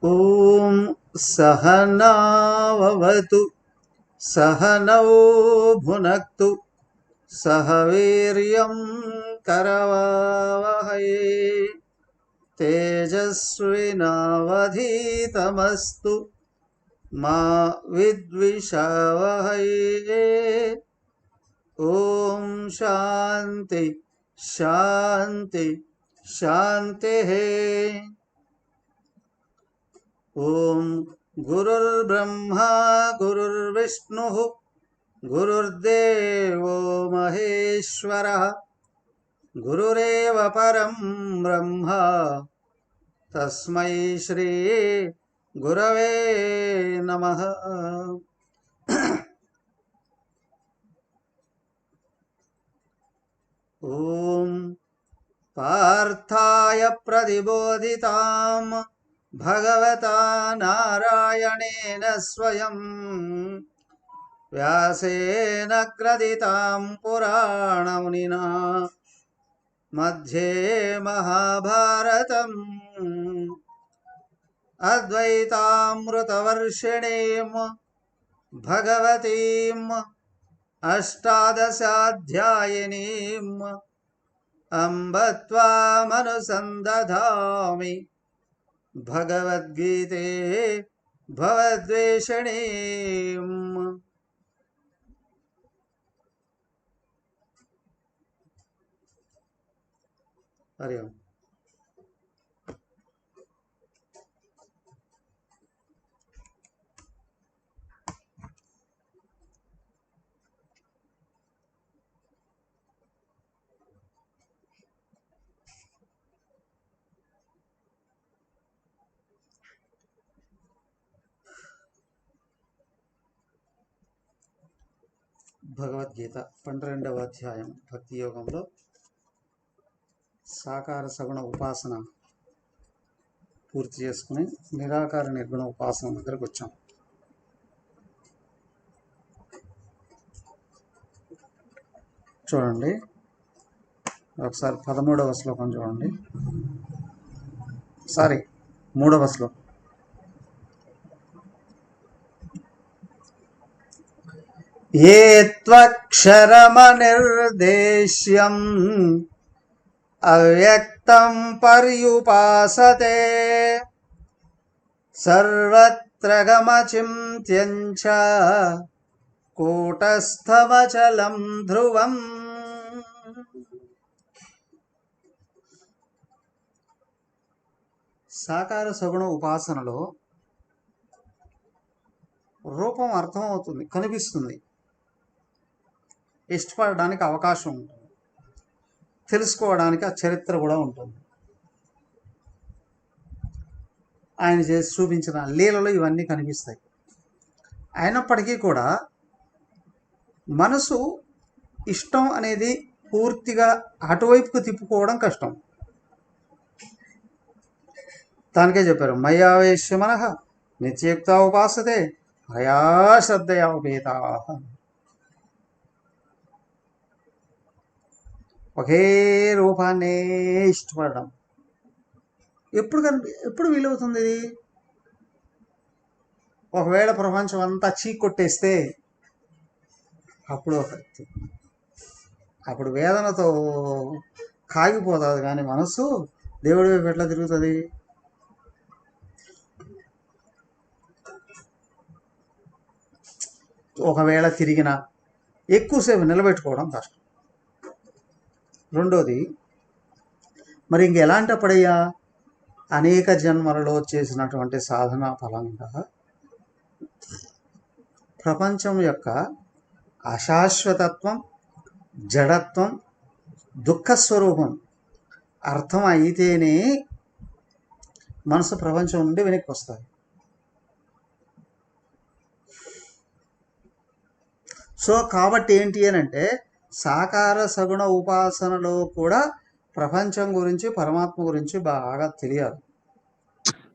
ఓం సహనావతు సహనౌ భునక్తు సహ వీర్యం కరవావహై తేజస్వినావధీతమస్తు మా విద్విషావహై. ఓం శాంతి శాంతి శాంతి. ఓం గురుర్బ్రహ్మా గురుర్విష్ణుః గురుర్దేవో మహేశ్వరః గురురేవ పరం బ్రహ్మ తస్మై శ్రీ గురవే నమః. ఓం పార్థాయ ప్రతిబోధితాం భగవతా నారాయణేన స్వయం వ్యాసేన గ్రథితాం పురాణమునినా మధ్యే మహాభారతం అద్వైతామృతవర్షిణీం భగవతీం అష్టాదశాధ్యాయినీం అంబ త్వామనుసందధామి భగవద్గీతే భవద్వేషిణీం. హరి ఓం. భగవద్గీత 12వ అధ్యాయం భక్తి యోగంలో సాకార సగుణ ఉపాసన పూర్తి చేసుకుని నిరాకార నిర్గుణ ఉపాసన దగ్గరకు వచ్చాం. చూడండి ఒకసారి 13వ శ్లోకం చూడండి, సారీ 3వ శ్లోకం. ఏ త్వక్షరమనిర్దేశ్యం అవ్యక్తం పర్యుపాసతే సర్వత్ర గమచింత్యం చ కూటస్థమచలం ధ్రువం. సాకార సగుణ ఉపాసనలో రూపం అర్థమవుతుంది, కనిపిస్తుంది, ఇష్టపడడానికి అవకాశం ఉంటుంది, తెలుసుకోవడానికి ఆ చరిత్ర కూడా ఉంటుంది. ఆయన చేసి చూపించిన లీలలు ఇవన్నీ కనిపిస్తాయి. అయినప్పటికీ కూడా మనసు ఇష్టం అనేది పూర్తిగా అటువైపుకు తిప్పుకోవడం కష్టం. దానికే చెప్పారు మయ్యావేశ్య మనః నిత్యయుక్త ఉపాసతే మయా శ్రద్ధయా ఉపేతాః. ఒకే రూపాన్నే ఇష్టపడడం ఎప్పుడు వీలవుతుంది ఇది? ఒకవేళ ప్రపంచం అంతా చీకొట్టేస్తే అప్పుడు వేదనతో కాగిపోతుంది, కానీ మనసు దేవుడి వైపు ఎట్లా తిరుగుతుంది? ఒకవేళ తిరిగినా ఎక్కువసేపు నిలబెట్టుకోవడం కష్టం. రెండోది, మరి ఇంకెలాంటప్పుడయ్యా అనేక జన్మలలో చేసినటువంటి సాధన ఫలంగా ప్రపంచం యొక్క అశాశ్వతత్వం, జడత్వం, దుఃఖస్వరూపం అర్థం అయితేనే మనసు ప్రపంచం నుండి వెనక్కి వస్తుంది. సో కాబట్టి ఏంటి అని అంటే సాకార సగుణ ఉపాసనలో కూడా ప్రపంచం గురించి పరమాత్మ గురించి బాగా తెలియాలి.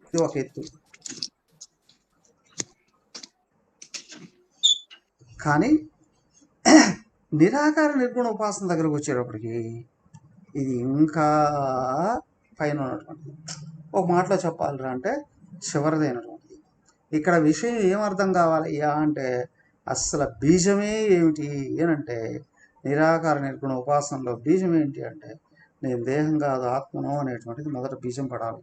ఇది ఒక ఎత్తు. కానీ నిరాకార నిర్గుణ ఉపాసన దగ్గరకు వచ్చేటప్పటికి ఇది ఇంకా పైన ఉన్నటువంటిది. ఒక మాటలో చెప్పాలిరా అంటే చివరిదైనటువంటిది. ఇక్కడ విషయం ఏమర్థం కావాలయ్యా అంటే అసలు బీజమే ఏమిటి అని అంటే నిరాకార నిర్గుణ ఉపాసనలో బీజం ఏంటి అంటే నేను దేహం కాదు ఆత్మను అనేటువంటిది మొదట బీజం పడాలి.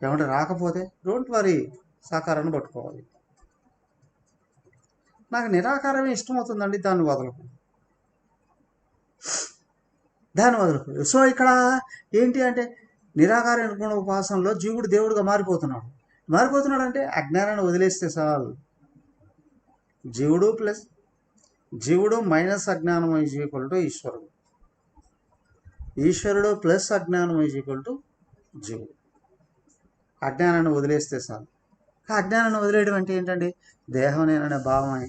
ఏమంటే రాకపోతే డోంట్ వరీ, సాకారాన్ని పట్టుకోవాలి. నాకు నిరాకారమే ఇష్టమవుతుందండి, దాన్ని వదలకు. సో ఇక్కడ ఏంటి అంటే నిరాకార నిర్గుణ ఉపాసనలో జీవుడు దేవుడుగా మారిపోతున్నాడు అంటే అజ్ఞానాన్ని వదిలేస్తే చాలు. జీవుడు మైనస్ అజ్ఞానం ఈజ్ ఈక్వల్ టు ఈశ్వరుడు, ఈశ్వరుడు ప్లస్ అజ్ఞానం ఈజ్ ఈక్వల్ టు జీవుడు. అజ్ఞానాన్ని వదిలేస్తే చాలు. అజ్ఞానాన్ని వదిలేయడం అంటే ఏంటండి? దేహం నేననే భావమే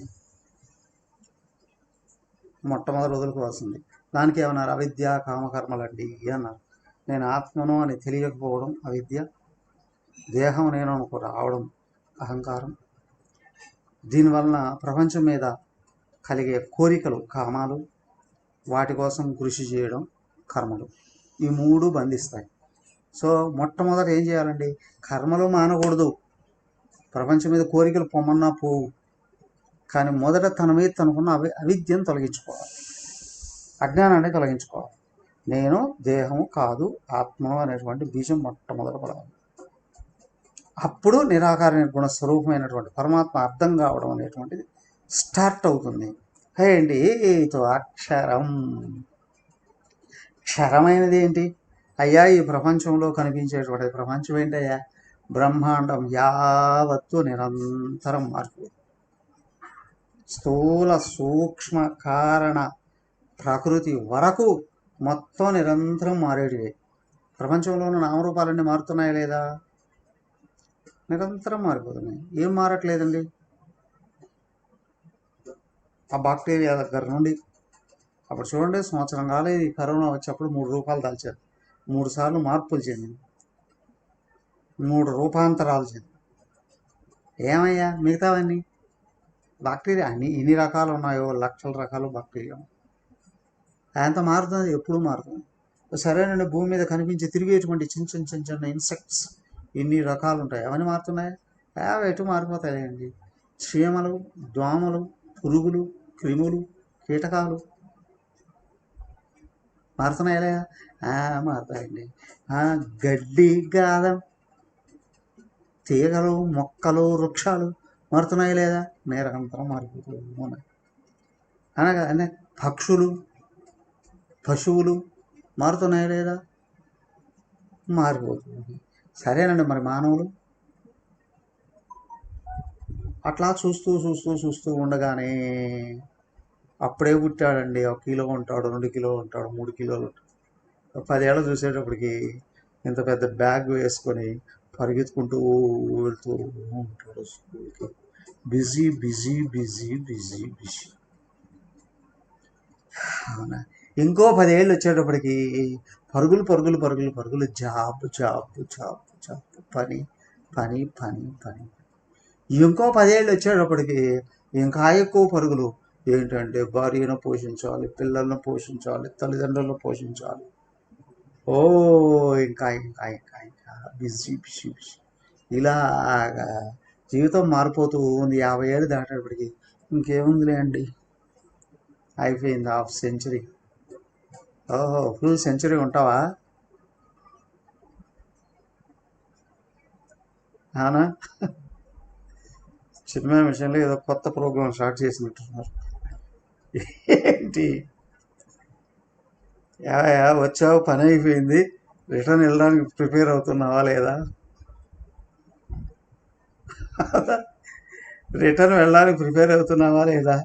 మొట్టమొదటి వదులుకోవాల్సింది. దానికి ఏమన్నారు? అవిద్య కామకర్మలండి అన్నారు. నేను ఆత్మను అని తెలియకపోవడం అవిద్య, దేహం నేను అనుకో రావడం అహంకారం. దీనివలన ప్రపంచం మీద కలిగే కోరికలు కామాలు, వాటి కోసం కృషి చేయడం కర్మలు. ఈ మూడు బంధిస్తాయి. సో మొట్టమొదట ఏం చేయాలండి? కర్మలు మానకూడదు. ప్రపంచం మీద కోరికలు పొమ్మన్నా పోవు. కానీ మొదట తన మీద తనకున్న అవిద్యను తొలగించుకోవాలి, అజ్ఞానాన్ని తొలగించుకోవాలి. నేను దేహము కాదు ఆత్మను అనేటువంటి బీజం మొట్టమొదట పడాలి. అప్పుడు నిరాకార నిర్గుణ స్వరూపమైనటువంటి పరమాత్మ అర్థం కావడం అనేటువంటిది స్టార్ట్ అవుతుంది. ఏంటి? అక్షరం. క్షరమైనది ఏంటి అయ్యా? ఈ ప్రపంచంలో కనిపించేటువంటి ప్రపంచం ఏంటయ్యా? బ్రహ్మాండం యావత్తు నిరంతరం మార్పు. స్థూల సూక్ష్మ కారణ ప్రకృతి వరకు మొత్తం నిరంతరం మారేటివే. ప్రపంచంలో ఉన్న నామరూపాలన్నీ మారుతున్నాయా లేదా? నిరంతరం మారిపోతున్నాయి. ఏం మారట్లేదండి? ఆ బాక్టీరియా దగ్గర నుండి అప్పుడు చూడండి, సంవత్సరం కాలేదు ఈ కరోనా వచ్చేప్పుడు 3 రూపాలు దాల్చారు, 3 సార్లు మార్పులు చెందింది, 3 రూపాంతరాలు చెంది. ఏమయ్యా మిగతావన్నీ? బాక్టీరియా ఎన్ని రకాలు ఉన్నాయో, లక్షల రకాలు బాక్టీరియా. అంత మారుతుంది, ఎప్పుడు మారుతుంది. సరేనండి, భూమి మీద కనిపించి తిరిగేటువంటి చిన్న చిన్న ఇన్సెక్ట్స్ ఎన్ని రకాలు ఉంటాయి, అవన్నీ మారుతున్నాయి? అవి ఎటు మారిపోతాయండి? చీమలు, దోమలు, పురుగులు, క్రిములు, కీటకాలు మారుతున్నాయా? మారుతాయండి. గడ్డి, గాదం, తీగలు, మొక్కలు, వృక్షాలు మారుతున్నాయి లేదా? నిరంతరం మారిపోతూ ఉన్నాయి. అనగా పక్షులు, పశువులు మారుతున్నాయి లేదా? మారిపోతుంది. సరేనండి, మరి మానవులు అట్లా చూస్తూ ఉండగానే అప్పుడే పుట్టాడండి, 1 కిలో ఉంటాడు, 2 కిలోలు ఉంటాడు, 3 కిలోలు ఉంటాడు. 10 ఏళ్ళు చూసేటప్పటికి ఇంత పెద్ద బ్యాగ్ వేసుకొని పరిగెత్తుకుంటూ వెళ్తూ ఉంటాడు స్కూల్కి. Busy busy busy busy busy. అవునా? ఇంకో 10 ఏళ్ళు వచ్చేటప్పటికి పరుగులు పరుగులు పరుగులు పరుగులు, జాబ్ జాబ్ జాబ్ జాబ్, పని పని పని పని. ఇంకో 10 ఏళ్ళు వచ్చేటప్పటికి ఇంకా ఎక్కువ పరుగులు. ఏంటంటే భార్యను పోషించాలి, పిల్లలను పోషించాలి, తల్లిదండ్రులను పోషించాలి. ఓ ఇంకా ఇంకా ఇంకా ఇంకా బిజీ బిజీ బిజీ. ఇలాగా జీవితం మారిపోతూ ఉంది. 50 ఏళ్ళు దాటేటప్పటికి ఇంకేముందిలే అండి, అయిపోయింది హాఫ్ సెంచరీ. ఓహో, ఫుల్ సెంచరీ ఉంటావా? అవునా? సినిమా విషయంలో ఏదో కొత్త ప్రోగ్రాం స్టార్ట్ చేసినట్టున్నారు. ఏంటి? వచ్చావు, పని అయిపోయింది, రిటర్న్ వెళ్ళడానికి ప్రిపేర్ అవుతున్నావా లేదా? రిటర్న్ వెళ్ళడానికి ప్రిపేర్ అవుతున్నావా లేదా?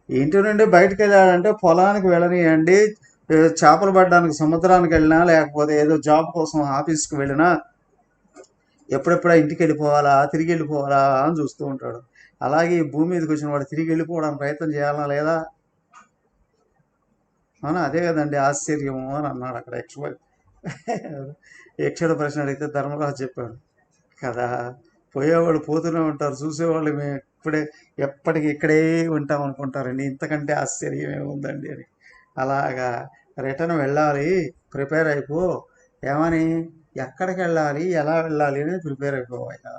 ఇంటి నుండి బయటకు వెళ్ళాడంటే పొలానికి వెళ్ళనియండి, చేపలు పడడానికి సముద్రానికి వెళ్ళినా, లేకపోతే ఏదో జాబ్ కోసం ఆఫీస్కి వెళ్ళినా ఎప్పుడెప్పుడా ఇంటికి వెళ్ళిపోవాలా, తిరిగి వెళ్ళిపోవాలా అని చూస్తూ ఉంటాడు. అలాగే ఈ భూమి మీదకి వచ్చిన వాడు తిరిగి వెళ్ళిపోవడానికి ప్రయత్నం చేయాలా లేదా? అవునా? అదే కదండి ఆశ్చర్యము అని అన్నాడు అక్కడ యక్షుడు ప్రశ్న అడిగితే ధర్మరాజు చెప్పాడు కదా, పోయేవాళ్ళు పోతూనే ఉంటారు, చూసేవాళ్ళు మేము ఎప్పటికి ఇక్కడే ఉంటాం అనుకుంటారండి, ఇంతకంటే ఆశ్చర్యం ఏముందండి అని. అలాగా రిటర్న్ వెళ్ళాలి, ప్రిపేర్ అయిపో. ఏమని? ఎక్కడికి వెళ్ళాలి, ఎలా వెళ్ళాలి అని ప్రిపేర్ అయిపోవాయిగా,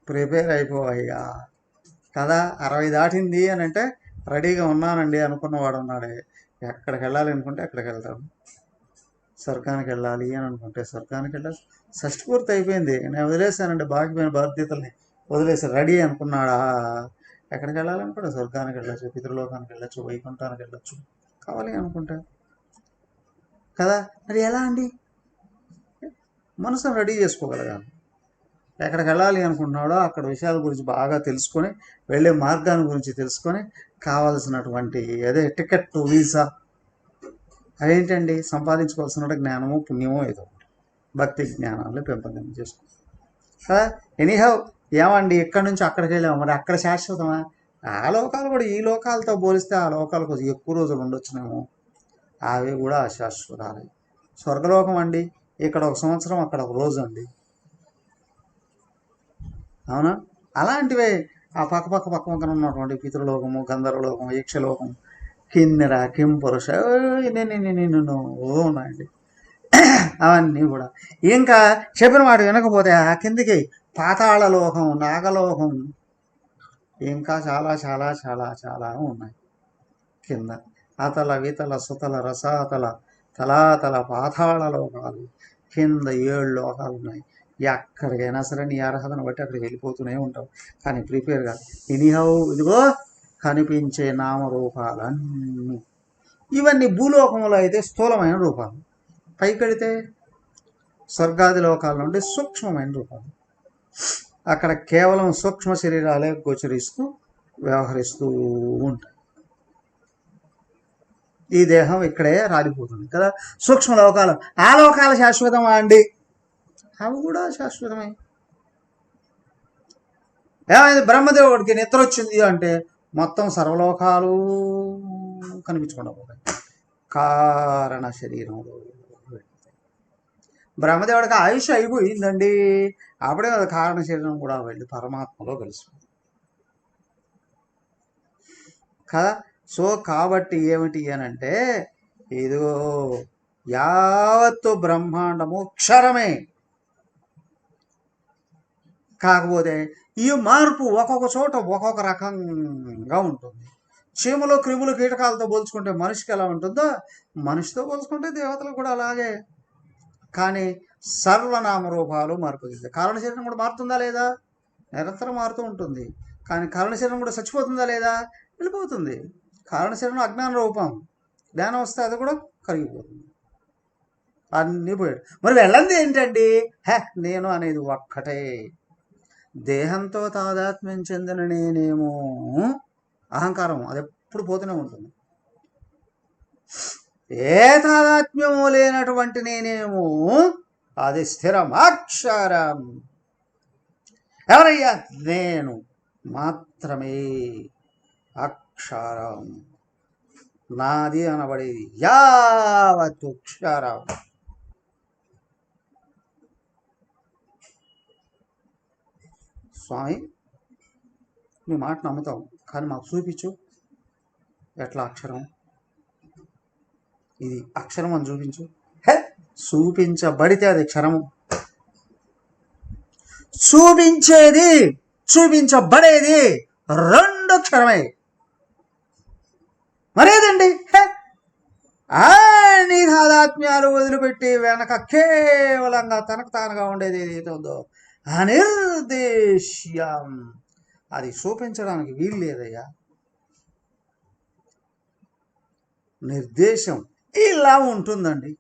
ప్రిపేర్ అయిపోవాయిగా కదా. 60 దాటింది అని అంటే రెడీగా ఉన్నానండి అనుకున్నవాడు ఉన్నాడే. ఎక్కడికి వెళ్ళాలి అనుకుంటే ఎక్కడికి వెళ్తాడు. స్వర్గానికి వెళ్ళాలి అని అనుకుంటే స్వర్గానికి వెళ్ళాలి. షష్టి పూర్తి అయిపోయింది, నేను వదిలేశానండి, బాకీమైన బాధ్యతల్ని వదిలేసాను. రెడీ అనుకున్నాడా, ఎక్కడికి వెళ్ళాలనుకుంటే స్వర్గానికి వెళ్ళచ్చు, పితృలోకానికి వెళ్ళచ్చు, వైకుంఠానికి వెళ్ళచ్చు కావాలి అనుకుంటే కదా. మరి ఎలా అండి? మనసును రెడీ చేసుకోగలగాలి. ఎక్కడికి వెళ్ళాలి అనుకుంటున్నాడో అక్కడ విషయాల గురించి బాగా తెలుసుకొని, వెళ్ళే మార్గాన్ని గురించి తెలుసుకొని, కావలసినటువంటి అదే టికెట్, వీసా అదేంటండి సంపాదించుకోవాల్సిన జ్ఞానము, పుణ్యమో ఏదో భక్తి జ్ఞానాలు పెంపొందింపు చేసుకో కదా. ఎనీహౌ ఏమండి, ఇక్కడి నుంచి అక్కడికి వెళ్ళాము, మరి అక్కడ శాశ్వతమా? ఆ లోకాలు కూడా ఈ లోకాలతో పోలిస్తే ఆ లోకాలు కొంచెం ఎక్కువ రోజులు ఉండొచ్చునేమో, అవి కూడా అశాశ్వతాలే. స్వర్గలోకం అండి, ఇక్కడ 1 సంవత్సరం, అక్కడ 1 రోజు అండి, అవునా? అలాంటివే ఆ పక్కన ఉన్నటువంటి పితృలోకము, గంధర్వలోకం, యక్షలోకం, కిన్నెర, కింపురుష ఉన్నాయండి. అవన్నీ కూడా ఇంకా చెప్పిన మాట వినకపోతే ఆ కిందికి పాతాళలోకం, నాగలోకం, ఇంకా చాలా చాలా చాలా చాలా ఉన్నాయి కింద. అతల వితల సుతల రసాతల తలాతల పాతాళ లోకాలు, కింద 7 లోకాలు ఉన్నాయి. ఎక్కడికైనా సరే నీ అర్హతను బట్టి అక్కడికి వెళ్ళిపోతూనే ఉంటావు, కానీ ప్రిపేర్గా ఎనీహౌ ఇదిగో కనిపించే నామరూపాలన్నీ ఇవన్నీ భూలోకంలో అయితే స్థూలమైన రూపాలు, పైకెడితే స్వర్గాది లోకాల నుండి సూక్ష్మమైన రూపాలు. అక్కడ కేవలం సూక్ష్మ శరీరాలే గోచరిస్తూ వ్యవహరిస్తూ ఉంటాయి. ఈ దేహం ఇక్కడే రాలిపోతుంది కదా. సూక్ష్మ లోకాలు, ఆ లోకాలు శాశ్వతమా అండి? అవి కూడా శాశ్వతమే. ఏమైంది, బ్రహ్మదేవుడికి నిద్ర వచ్చింది అంటే మొత్తం సర్వలోకాలు కనిపించకుండా పోతాయి, కారణ శరీరంలో. బ్రహ్మదేవుడికి ఆయుష్ అయిపోయిందండి, అప్పుడే కారణ శరీరం కూడా వెళ్ళి పరమాత్మలో కలిసిపోయింది కదా. సో కాబట్టి ఏమిటి అనంటే, ఇదిగో యావత్తు బ్రహ్మాండము క్షరమే. కాకపోతే ఈ మార్పు ఒక్కొక్క చోట ఒక్కొక్క రకంగా ఉంటుంది. చీమలు, క్రిములు, కీటకాలతో పోల్చుకుంటే మనిషికి ఎలా ఉంటుందో, మనిషితో పోల్చుకుంటే దేవతలు కూడా అలాగే. కానీ సర్వనామ రూపాలు మార్పు చెందాయి. కారణ శరీరం కూడా మారుతుందా లేదా? నిరంతరం మారుతూ ఉంటుంది. కానీ కారణ శరీరం కూడా చచ్చిపోతుందా లేదా? వెళ్ళిపోతుంది. కారణ శరీరం అజ్ఞాన రూపం, జ్ఞానం వస్తే అది కూడా కరిగిపోతుంది, అన్నీ పోయాడు. మరి వెళ్ళంది ఏంటండి? నేను అనేది ఒక్కటే. దేహంతో తాదాత్మ్యం చెందిన నేనేమో అహంకారం, అది ఎప్పుడు పోతూనే ఉంటుంది. ఏ తాదాత్మ్యము లేనటువంటి నేనేమో అది స్థిరం, అక్షరం. ఎవరయ్యా? నేను మాత్రమే అక్షరం, నాది అనబడేది యావత్ అక్షరం. స్వామి నీ మాట నమ్ముతాం, కానీ మాకు చూపించు ఎట్లా అక్షరం, ఇది అక్షరం అని చూపించు. చూపించబడితే అది క్షరము, చూపించేది చూపించబడేది 2 క్షరమే. మరేదండి? నీ తాదాత్మ్యాలు వదిలిపెట్టి వెనక కేవలంగా తనకు తానుగా ఉండేది ఏదైతే ఉందో అనిర్దేశ్యం, అది చూపించడానికి వీలు లేదయ్యా. నిర్దేశం ఇలా ఉంటుందండి,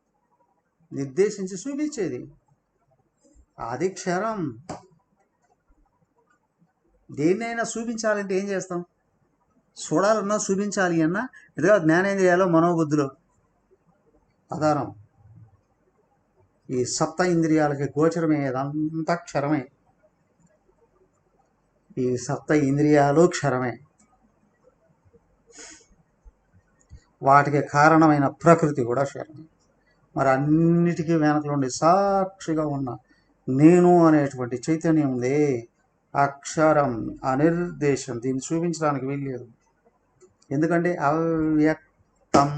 నిర్దేశించి చూపించేది అది క్షరం. దేన్నైనా చూపించాలంటే ఏం చేస్తాం? చూడాలన్నా చూపించాలి అన్నా ఇదిగా జ్ఞానేంద్రియాలు మనోబుద్ధులు ఆధారం. ఈ సప్త ఇంద్రియాలకి గోచరమే అదంతా క్షరమే. ఈ సప్త ఇంద్రియాలు క్షరమే. వాటికి కారణమైన ప్రకృతి కూడా క్షరమే. మరి అన్నిటికీ వెనకలో ఉండి సాక్షిగా ఉన్న నేను అనేటువంటి చైతన్యం ఉంది, అక్షరం, అనిర్దేశం. దీన్ని చూపించడానికి వీల్లేదు. ఎందుకంటే అవ్యక్తం.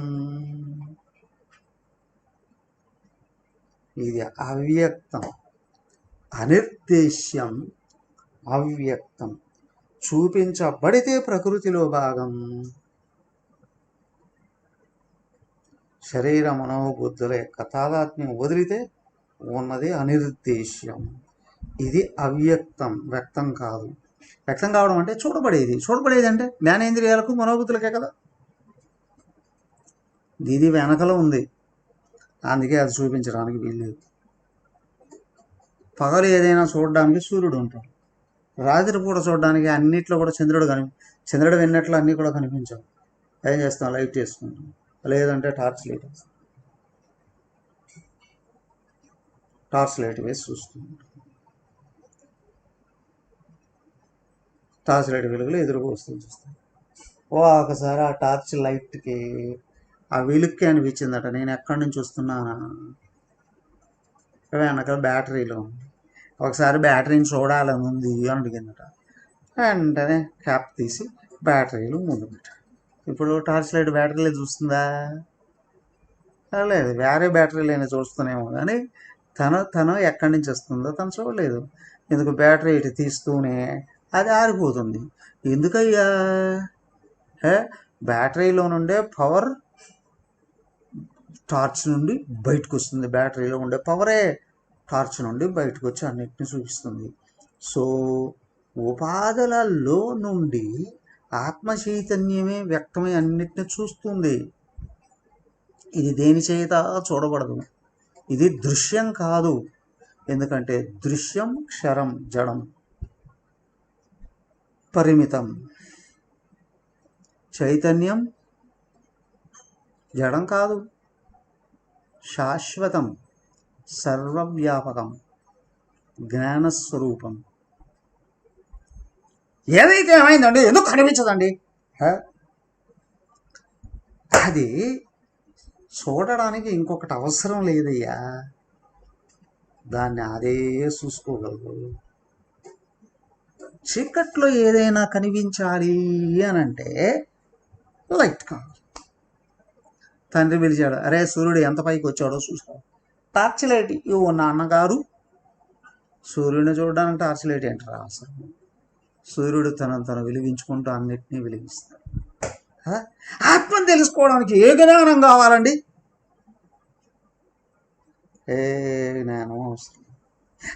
ఇది అవ్యక్తం. అనిర్దేశ్యం, అవ్యక్తం. చూపించబడితే ప్రకృతిలో భాగం. శరీర మనోబుద్ధుల యొక్క తాదాత్మ్యం వదిలితే ఉన్నది అనిర్దేశ్యం. ఇది అవ్యక్తం, వ్యక్తం కాదు. వ్యక్తం కావడం అంటే చూడబడేది. చూడబడేది అంటే జ్ఞానేంద్రియాలకు మనోబుద్ధులకే కదా. ఇది వెనకలో ఉంది, అందుకే అది చూపించడానికి వీల్లేదు. పగలు ఏదైనా చూడడానికి సూర్యుడు ఉంటాడు, రాత్రిపూట చూడడానికి అన్నిట్లో కూడా చంద్రుడు విన్నట్లు అన్నీ కూడా కనిపించవు. ఏం చేస్తాం? లైట్ చేసుకుంటాం, లేదంటే టార్చ్ లైట్ వేసి చూస్తుంటాం. టార్చ్ లైట్ వెలుగులో ఎదురుగా వస్తుంది చూస్తాం. ఒకసారి ఆ టార్చ్ లైట్కి ఆ వెలుక్కి అనిపించిందట, నేను ఎక్కడి నుంచి వస్తున్నానా? వెనక బ్యాటరీలో ఉంది. ఒకసారి బ్యాటరీని చూడాలని ఉంది అని అడిగిందట. వెంటనే క్యాప్ తీసి బ్యాటరీలు ముందు పెట్టాడు. ఇప్పుడు టార్చ్ లైట్ బ్యాటరీలో చూస్తుందా? లేదు, వేరే బ్యాటరీలైనా చూస్తున్నామో కానీ తను ఎక్కడి నుంచి వస్తుందో తను చూడలేదు. ఎందుకు? బ్యాటరీ ఇటు తీస్తూనే అది ఆరిపోతుంది. ఎందుకయ్యా? బ్యాటరీలో నుండే పవర్ టార్చ్ నుండి బయటకు వస్తుంది. బ్యాటరీలో ఉండే పవరే టార్చ్ నుండి బయటకు వచ్చి అన్నిటిని చూపిస్తుంది. సో ఉపాధులలో నుండి ఆత్మ చైతన్యమే వ్యక్తమై అన్నిటిని చూస్తుంది. ఇది దేని చేత చూడబడదు. ఇది దృశ్యం కాదు. ఎందుకంటే దృశ్యం క్షరం, జడం, పరిమితం. చైతన్యం జడం కాదు, శాశ్వతం, సర్వవ్యాపకం, జ్ఞానస్వరూపం. ఏదైతే ఏమైందండి, ఎందుకు కనిపించదండి? అది చూడడానికి ఇంకొకటి అవసరం లేదయ్యా, దాన్ని అదే చూసుకోగలదు. చీకట్లో ఏదైనా కనిపించాలి అని అంటే లైట్ కావాలి. తండ్రి పిలిచాడు, అరే సూర్యుడు ఎంత పైకి వచ్చాడో చూసుకో. టార్చ్ లైట్ ఇవ్వు నాన్నగారు. సూర్యుడిని చూడడానికి టార్చ్ లైట్ ఏంటరా అవసరం? సూర్యుడు తను వెలిగించుకుంటూ అన్నిటినీ వెలిగిస్తాడు. ఆత్మను తెలుసుకోవడానికి ఏ జ్ఞానం కావాలండి? ఏ జ్ఞానం అవసరం.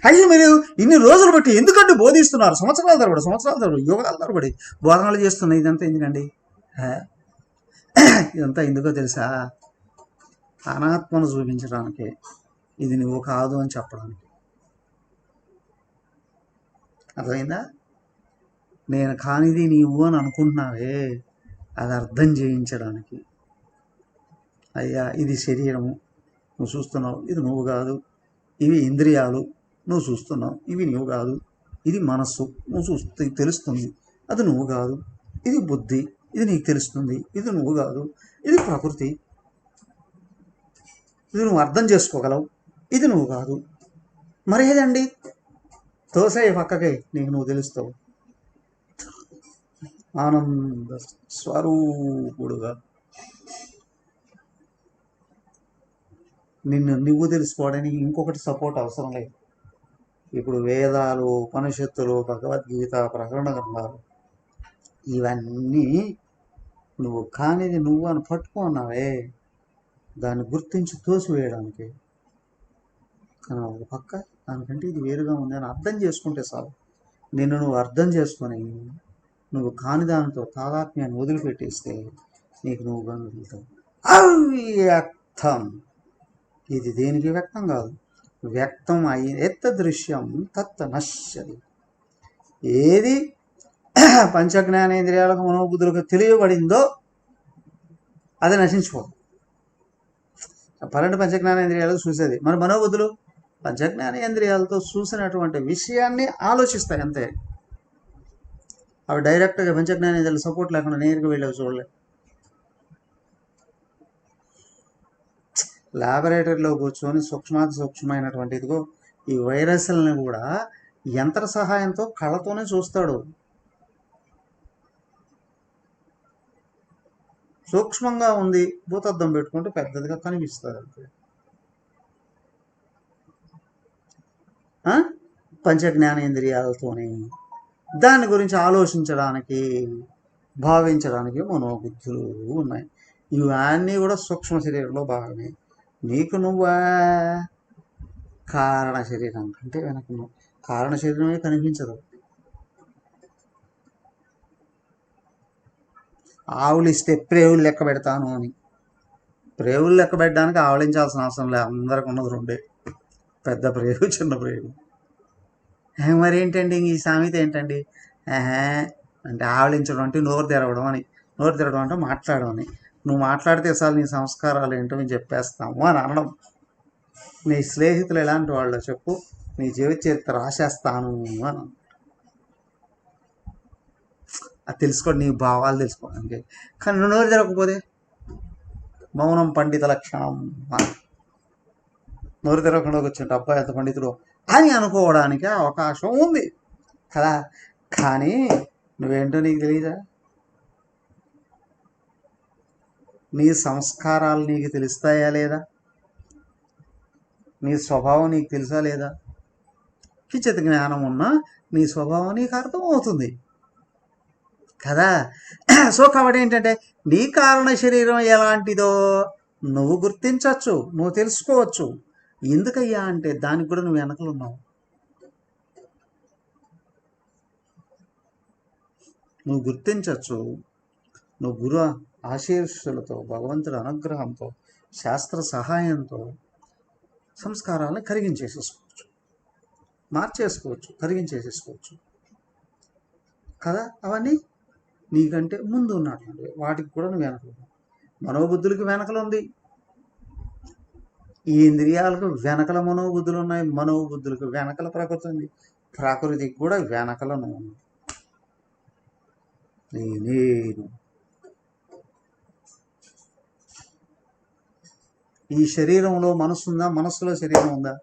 అయ్యి మీరు ఇన్ని రోజులు బట్టి ఎందుకంటే బోధిస్తున్నారు? సంవత్సరాల తరబడి యుగాల తరబడి బోధనలు చేస్తున్నాయి. ఇదంతా ఎందుకండి? ఇదంతా ఎందుకో తెలుసా? అనాత్మను చూపించడానికి, ఇది నువ్వు కాదు అని చెప్పడానికి. అర్థమైందా? నేను కానిది నీవు అని అనుకుంటున్నావే, అది అర్థం చేయించడానికి. అయ్యా ఇది శరీరము, నువ్వు చూస్తున్నావు, ఇది నువ్వు కాదు. ఇవి ఇంద్రియాలు, నువ్వు చూస్తున్నావు, ఇవి నువ్వు కాదు. ఇది మనస్సు, నువ్వు తెలుస్తుంది, అది నువ్వు కాదు. ఇది బుద్ధి, ఇది నీకు తెలుస్తుంది, ఇది నువ్వు కాదు. ఇది ప్రకృతి, ఇది నువ్వు అర్థం చేసుకోగలవు, ఇది నువ్వు కాదు. మరి ఏదండి? తోసే పక్కకే, నీకు నువ్వు తెలుస్తావు. ఆనంద స్వరూపుడుగా నిన్ను నువ్వు తెలుసుకోవడానికి ఇంకొకటి సపోర్ట్ అవసరం లేదు. ఇప్పుడు వేదాలు, ఉపనిషత్తులు, భగవద్గీత, ప్రకరణ గ్రంథాలు, ఇవన్నీ నువ్వు కానిది నువ్వు అని పట్టుకున్నావే, దాన్ని గుర్తించి తోసివేయడానికి. కానీ ఒక పక్క దానికంటే ఇది వేరుగా ఉంది అని అర్థం చేసుకుంటే చాలు. నిన్ను నువ్వు అర్థం చేసుకొని నువ్వు కాని దానితో తాదాత్మ్యాన్ని వదిలిపెట్టేస్తే నీకు నువ్వుగా మిగులుతావు. అవ్యక్తం. ఇది దేనికి వ్యక్తం కాదు. వ్యక్తం అయి ఎత్త దృశ్యం తత్త నశ్యది. ఏది పంచ జ్ఞానేంద్రియాలకు మనోబుద్ధులకు తెలియబడిందో అది నశించుకోదు. పన్నెండు పంచజ్ఞానేంద్రియాలకు చూసేది, మన మనోబుద్ధులు పంచజ్ఞానేంద్రియాలతో చూసినటువంటి విషయాన్ని ఆలోచిస్తాయి అంతే. అవి డైరెక్ట్గా పంచజ్ఞానేంద్రియాల సపోర్ట్ లేకుండా నేరుగా వెళ్ళేవి చూడలేదు. ల్యాబొరేటరీలో కూర్చొని సూక్ష్మాతి సూక్ష్మమైనటువంటి ఇదిగో ఈ వైరస్లని కూడా యంత్ర సహాయంతో కళ్ళతోనే చూస్తాడు. సూక్ష్మంగా ఉంది, భూతద్దం పెట్టుకుంటే పెద్దదిగా కనిపిస్తుంది అంతే. పంచజ్ఞానేంద్రియాలతోనే దాని గురించి ఆలోచించడానికి, భావించడానికి మనోబుద్ధులు ఉన్నాయి. ఇవన్నీ కూడా సూక్ష్మ శరీరంలో భాగమే. నీకు నువ్వా కారణ శరీరం కంటే వెనక కారణ శరీరమే కనిపించదు. ఆవులు ఇస్తే ప్రేవులు లెక్క పెడతాను అని, ప్రేవులు లెక్క పెట్టడానికి ఆవలించాల్సిన అవసరం లేదు. అందరికి ఉన్నది రెండే, పెద్ద ప్రేవు, చిన్న ప్రేవు. మరి ఏంటండి ఈ సామెత ఏంటండి? అంటే ఆవలించడం అంటే నోరు తెరవడం అని, నోరు తెరవడం అంటే మాట్లాడడం అని. నువ్వు మాట్లాడితే చాలు నీ సంస్కారాలు ఏంటో మేము చెప్పేస్తాము అని అనడం. నీ స్నేహితులు ఎలాంటి వాళ్ళు చెప్పు, నీ జీవిత చరిత్ర రాసేస్తాను అని. అది తెలుసుకోండి, నీ భావాలు తెలుసుకోవడానికి. కానీ నువ్వు నోరు తెరవకపోతే మౌనం పండిత లక్షణం. నోరు తెరవకుండా వచ్చింటే అబ్బాయి ఎంత పండితుడు అని అనుకోవడానికి అవకాశం ఉంది కదా. కానీ నువ్వేంటో నీకు తెలియదా? నీ సంస్కారాలు నీకు తెలుస్తాయా లేదా? నీ స్వభావం నీకు తెలుసా లేదా? కించిత్ జ్ఞానం ఉన్నా నీ స్వభావం నీకు అర్థమవుతుంది కదా. సో కాబట్టి ఏంటంటే నీ కారణ శరీరం ఎలాంటిదో నువ్వు గుర్తించవచ్చు, నువ్వు తెలుసుకోవచ్చు. ఎందుకయ్యా అంటే దానికి కూడా నువ్వు వెనకలు ఉన్నావు. నువ్వు గుర్తించవచ్చు. నువ్వు గురు ఆశీర్షులతో, భగవంతుడి అనుగ్రహంతో, శాస్త్ర సహాయంతో సంస్కారాలను కరిగించేసేసుకోవచ్చు, మార్చేసుకోవచ్చు, కరిగించేసేసుకోవచ్చు కదా. అవన్నీ నీకంటే ముందు ఉన్నటువంటి వాటికి కూడా నువ్వు వెనకలు. మనోబుద్ధులకి వెనకలు ఉంది, ఈ ఇంద్రియాలకు వెనకల మనోబుద్ధులు ఉన్నాయి, మనోబుద్ధులకు వెనకల ప్రకృతి ఉంది, ప్రకృతికి కూడా వెనకలను ఉంది. నేను ఈ శరీరంలో మనసు ఉందా? మనస్సులో శరీరం ఉందా?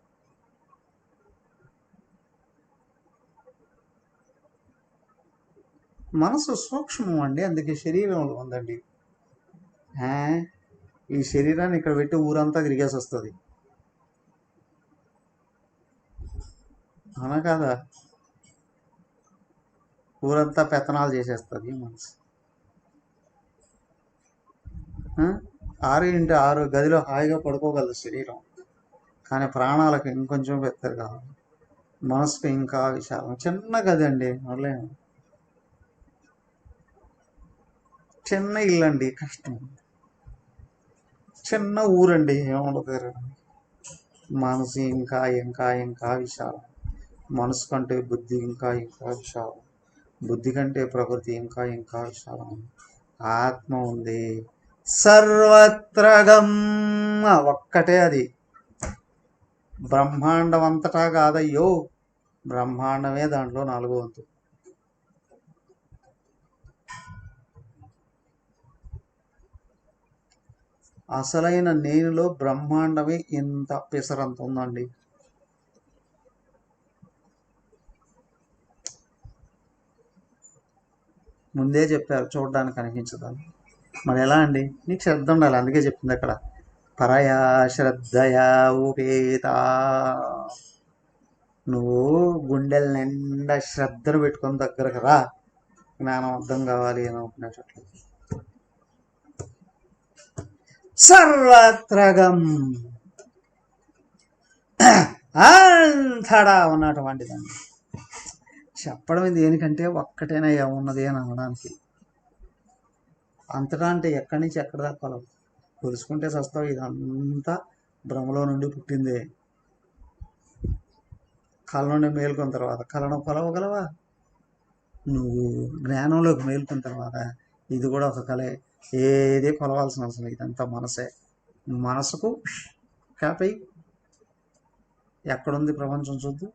మనసు సూక్ష్మం అండి, అందుకే శరీరంలో ఉందండి. ఈ శరీరాన్ని ఇక్కడ పెట్టి ఊరంతా తిరిగేసి వస్తుంది, అవునా కాదా? ఊరంతా పెత్తనాలు చేసేస్తుంది మనసు. 6x6 గదిలో హాయిగా పడుకోగలదు శరీరం, కానీ ప్రాణాలకు ఇంకొంచెం పెద్దది కావాలి. మనసుకు ఇంకా విశాలం. చిన్న గది అండి, వదిలేము. చిన్న ఇల్లు అండి, కష్టం. చిన్న ఊరండి, ఏముండదు. మనసు ఇంకా ఇంకా ఇంకా విశాలం. మనసు కంటే బుద్ధి ఇంకా ఇంకా విశాలం. బుద్ధి కంటే ప్రకృతి ఇంకా ఇంకా విశాలం. ఆత్మ ఉంది సర్వత్రగం, ఒక్కటే అది. బ్రహ్మాండం అంతటా కాదయ్యో, బ్రహ్మాండమే దాంట్లో 4వ వంతు. అసలైన నేనులో బ్రహ్మాండమే ఇంత పిసరంత ఉందండి. ముందే చెప్పారు చూడడానికి అనిపించదని. మరి ఎలా అండి? నీకు శ్రద్ధ ఉండాలి, అందుకే చెప్పింది అక్కడ పరయా శ్రద్ధయా ఉపేత. నువ్వు గుండెల నిండా శ్రద్ధను పెట్టుకొని దగ్గరకు రా, జ్ఞానం అర్థం కావాలి అని అనుకునేటట్లు. సర్వత్రగం అంతటా ఉన్నటువంటి దాన్ని చెప్పడం దేనికంటే ఒక్కటైనా ఏమున్నది అని అనడానికి. అంతటా అంటే ఎక్కడి నుంచి ఎక్కడ దాకా తెలుసుకుంటే చస్తావు. ఇదంతా భ్రమలో నుండి పుట్టిందే. కళ నుండి మేలుకున్న తర్వాత కళను కొలవగలవా? నువ్వు జ్ఞానంలోకి మేలుకున్న తర్వాత ఇది కూడా ఒక కళే. ఏది కొలవాల్సిన అవసరం లేదు, ఇదంతా మనసే. మనసుకు హ్యాపీ ఎక్కడుంది ప్రపంచం చూద్దు.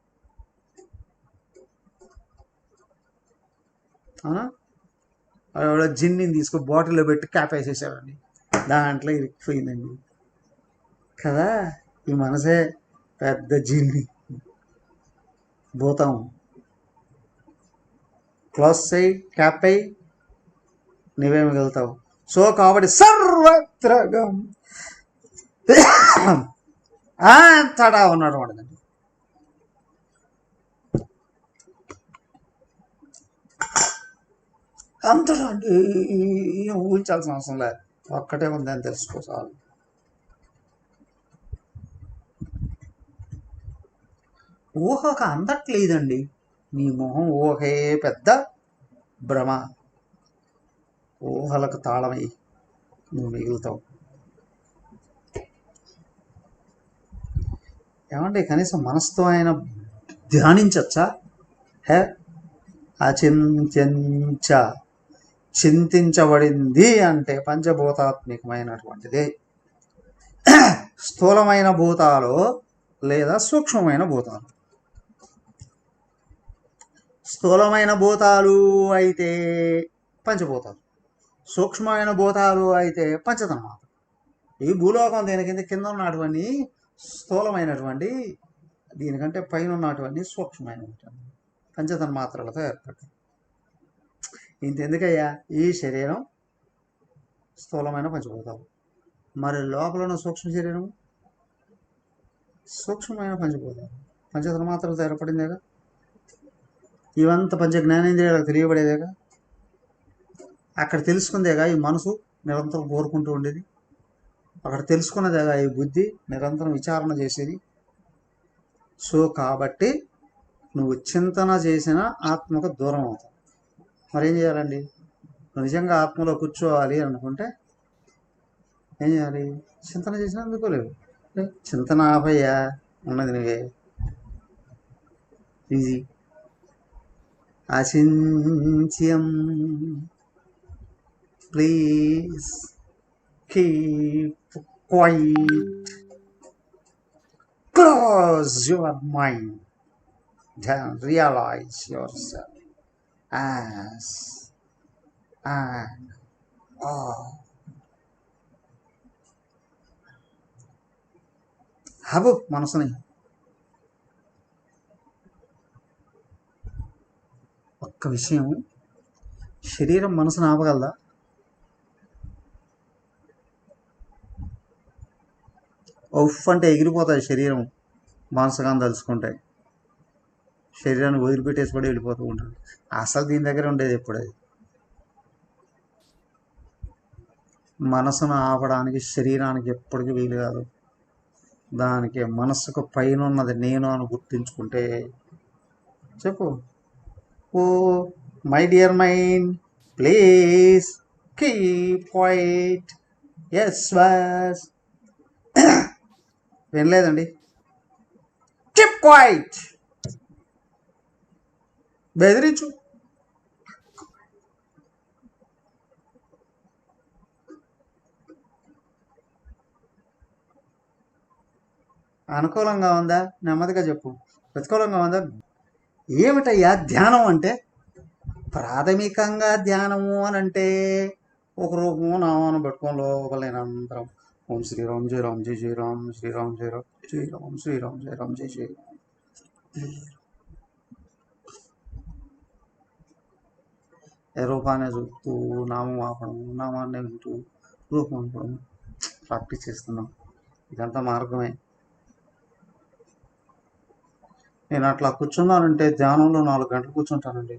అవునా? జిన్ని తీసుకు బాటిల్లో పెట్టి క్యాప్ వేసేసాడండి, దాంట్లో ఇరికిపోయిందండి కదా. ఈ మనసే పెద్ద జిన్ని, భూతం. క్లోజ్ చేయి, క్యాప్ అయ్యి, నువ్వే మిగులుతావు. సో కాబట్టి సర్వత్రగం తడా ఉన్నాడు వాడదండి. అంతటా అంటే ఊహించాల్సిన అవసరం లేదు, ఒక్కటే ఉందని తెలుసుకో చాలు. ఊహకు అందట్లేదండి, నీ మొహం ఊహే పెద్ద భ్రమ. ఊహలకు తాళమై నువ్వు మిగులుతావు. ఏమంటే కనీసం మనసుతో ఆయన ధ్యానించచ్చా? హే, అచింత్యంచ, చింతించబడింది అంటే పంచభూతాత్మికమైనటువంటిది. స్థూలమైన భూతాలు లేదా సూక్ష్మమైన భూతాలు. స్థూలమైన భూతాలు అయితే పంచభూతాలు, సూక్ష్మమైన భూతాలు అయితే పంచతన్మాత్రలు. ఈ భూలోకం దీని కింద ఉన్నటువంటి స్థూలమైనటువంటి, దీనికంటే పైన ఉన్నటువంటి సూక్ష్మమైనటువంటి పంచతన్మాత్రలతో ఏర్పడ్డాయి. ఇంతెందుకయ్యా, ఈ శరీరం స్థూలమైన పంచభూతాలు, మరి లోపల ఉన్న సూక్ష్మ శరీరం సూక్ష్మమైన పంచభూతాలు, పంచతన్మాత్రలతో ఏర్పడిందేగా. ఇవంతా పంచ జ్ఞానేంద్రియాలకు తెలియబడేదేగా, అక్కడ తెలుసుకుందేగా ఈ మనసు నిరంతరం కోరుకుంటూ ఉండేది, అక్కడ తెలుసుకున్నదేగా ఈ బుద్ధి నిరంతరం విచారణ చేసేది. సో కాబట్టి నువ్వు చింతన చేసిన ఆత్మకు దూరం అవుతావు. మరేం చేయాలండి? నువ్వు నిజంగా ఆత్మలో కూర్చోవాలి అనుకుంటే ఏం చేయాలి? చింతన చేసినా అందుకోలేవు. చింతన ఆపయ్యా, ఉన్నది నువ్వే. Easy. Achintyam, please keep quiet, close your mind, then realize yourself as an all. హబు మనసుని. ఒక్క విషయం, శరీరం మనసును ఆపగలదా? ఉఫ్ అంటే ఎగిరిపోతుంది శరీరం, మనసుగాని తలుచుకుంటే. శరీరాన్ని వదిలిపెట్టేసి కూడా వెళ్ళిపోతూ ఉంటాడు. అసలు దీని దగ్గర ఉండేది ఎప్పుడు అది? మనసును ఆపడానికి శరీరానికి ఎప్పటికీ వీలు కాదు. దానికి మనసుకు పైన ఉన్నది నేను అని గుర్తించుకుంటే. చెప్పు. Oh my dear mind, please keep quiet. ఎస్ వాస్. వినలేదండి. Keep quiet. బెదిరించు. అనుకూలంగా ఉందా? నెమ్మదిగా చెప్పు. ప్రతికూలంగా ఉందా? ఏమిటయ్యా ధ్యానం అంటే? ప్రాథమికంగా ధ్యానము అని అంటే ఒక రూపము నామాన్ని పెట్టుకొని లోపల నేనంతరం ఓం శ్రీరామ్ జయ రామ్ జయ జయ రామ్, శ్రీరామ్ జయ రామ్ జయ రామ్, శ్రీరామ్ జయ రామ్ జయ జయ రామ్. ఏ రూపాన్ని చూస్తూ నామం ఆపడం, నామాన్ని వింటూ రూపం అనుకోవడం ప్రాక్టీస్ చేస్తున్నాం. ఇదంతా మార్గమే. నేను అట్లా కూర్చున్నానంటే ధ్యానంలో 4 గంటలు కూర్చుంటానండి.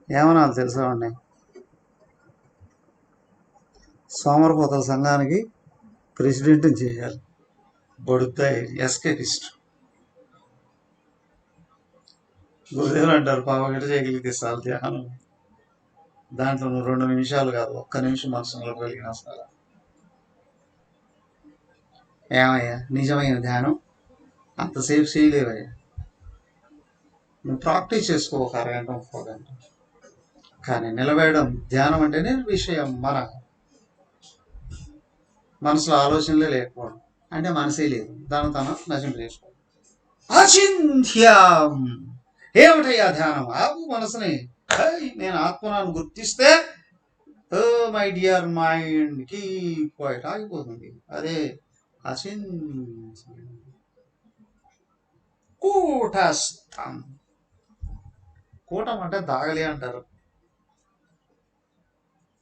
ఏమనాలి తెలుసా అండి? సోమరపోతల సంఘానికి ప్రెసిడెంట్ చేయాలి. బొడుతాయి ఎస్కేటిస్ట్. గురుదేవులు అంటారు, పావుగంట చేయగలిగితే చాలు ధ్యానం. దాంట్లో నువ్వు 2 నిమిషాలు కాదు, 1 నిమిషం మనసులో కలిగిన చాలు. ఏమయ్యా నిజమైన ధ్యానం? అంతసేపు చేయలేవయ్యా. నువ్వు ప్రాక్టీస్ చేసుకో ఒక అరగంట 4 గంట. కానీ నిలబడడం ధ్యానం అంటేనే విషయం మన మనసులో ఆలోచనలే లేకపోవడం అంటే మనసే లేదు, దాని తను నశింప చేసుకోవడం. అచింత్యం ఏమిటయ్యా ధ్యానం? ఆపు మనసుని. నేను ఆత్మనాన్ని గుర్తిస్తే మై డియర్ మైండ్ కి క్వైట్ ఆగిపోతుంది. అదే అచింత్యం. కూటస్థం. కూటం అంటే దాగలి అంటారు.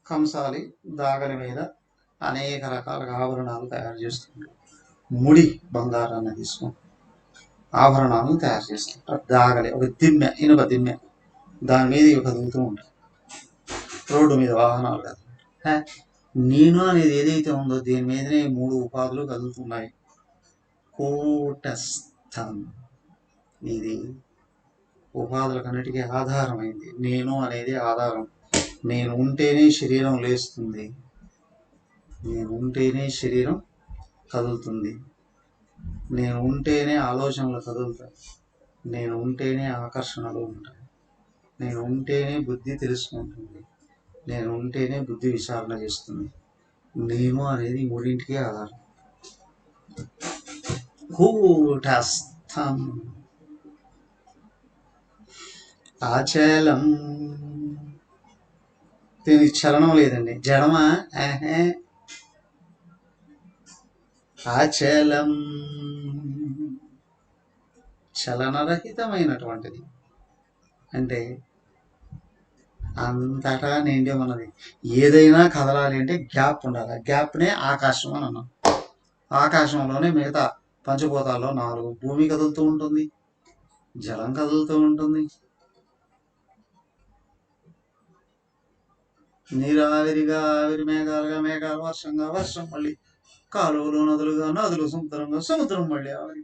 కంసాలి దాగలి మీద అనేక రకాలుగా ఆభరణాలు తయారు చేస్తుంటారు. ముడి బంగారాన్ని తీసుకొని ఆభరణాలను తయారు చేస్తుంటారు. దాగలి ఒక దిమ్మె, ఇనుప దిమ్మె, దాని మీద కదులుతూ ఉంటాయి. రోడ్డు మీద వాహనాలు కాదు. నేను అనేది ఏదైతే ఉందో దీని మీదనే 3 ఉపాధులు కదులుతున్నాయి. కూటస్థం. ఇది ఉపాధులకన్నిటికీ ఆధారమైంది. నేను అనేది ఆధారం. నేను ఉంటేనే శరీరం లేస్తుంది, నేను ఉంటేనే శరీరం కదులుతుంది, నేను ఉంటేనే ఆలోచనలు కదులుతాయి, నేను ఉంటేనే ఆకర్షణలు ఉంటాయి, నేను ఉంటేనే బుద్ధి తెలుసుకుంటుంది, నేను ఉంటేనే బుద్ధి విచారణ చేస్తుంది. నేను అనేది 3ంటికి ఆధారం. కూటస్థం. ఆచలం. దీనికి చలనం లేదండి. జడమా? ఆచలం చలనరహితమైనటువంటిది. అంటే అంతటా నిండి ఉన్నది. ఏదైనా కదలాలి అంటే గ్యాప్ ఉండాలి. గ్యాప్నే ఆకాశం అని అన్నాం. ఆకాశంలోనే మిగతా పంచభూతాల్లో 4. భూమి కదులుతూ ఉంటుంది, జలం కదులుతూ ఉంటుంది, నీరు ఆవిరిగా, ఆవిరి మేఘాలుగా, మేఘాలు వర్షంగా, వర్షం మళ్ళీ కాలువలు, నదులుగా, నదులు సముద్రంగా, సముద్రం మళ్ళీ ఆవిరి,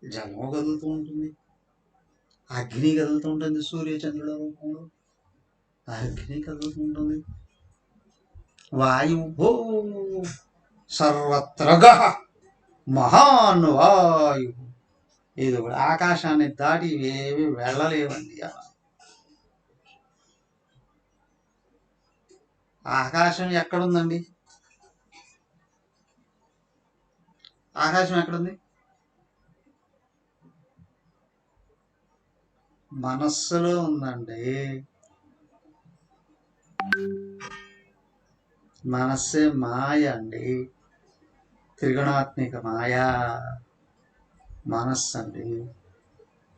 జలము కదులుతూ ఉంటుంది, అగ్ని కదులుతూ ఉంటుంది. సూర్య చంద్రుల రూపంలో అగ్ని కదులుతూ ఉంటుంది. వాయువు భూ సర్వత్రగ మహాన్ వాయువు. ఇది కూడా ఆకాశాన్ని దాటి ఏవి వెళ్ళలేవండి. ఆకాశం ఎక్కడుందండి? ఆకాశం ఎక్కడుంది? మనస్సులో ఉందండి. మనస్సే మాయ అండి, త్రిగుణాత్మిక మాయా మనస్సు అండి.